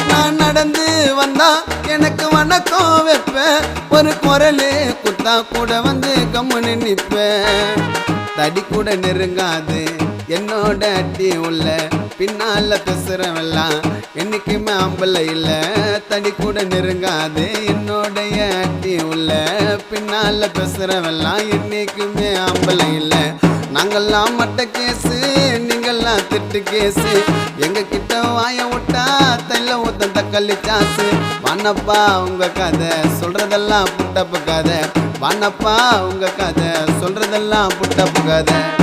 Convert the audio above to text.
நான் நடந்து வந்தா எனக்கு வணக்கம் வைப்பேன். ஒரு குரலு குத்தா கூட வந்து கம்முன்னு நிற்பேன். தடி கூட நெருங்காது என்னோட அட்டி உள்ள பின்னால பேசுறவெல்லாம் என்னைக்குமே ஆம்பளை இல்ல. தடி கூட நெருங்காது என்னோடைய அட்டி உள்ள பின்னால பேசுறவெல்லாம் என்னைக்குமே ஆம்பளை இல்ல. நாங்கெல்லாம் மட்ட கேசு நீங்கெல்லாம் திட்டு கேசு. எங்க கிட்ட வாய விட்டா தைல ஊத்த தக்காளி சாசு. வானப்பா உங்க கதை சொல்றதெல்லாம் புட்டப்பு கதை. வானப்பா உங்க கதை சொல்றதெல்லாம் புட்டப்பு கதை.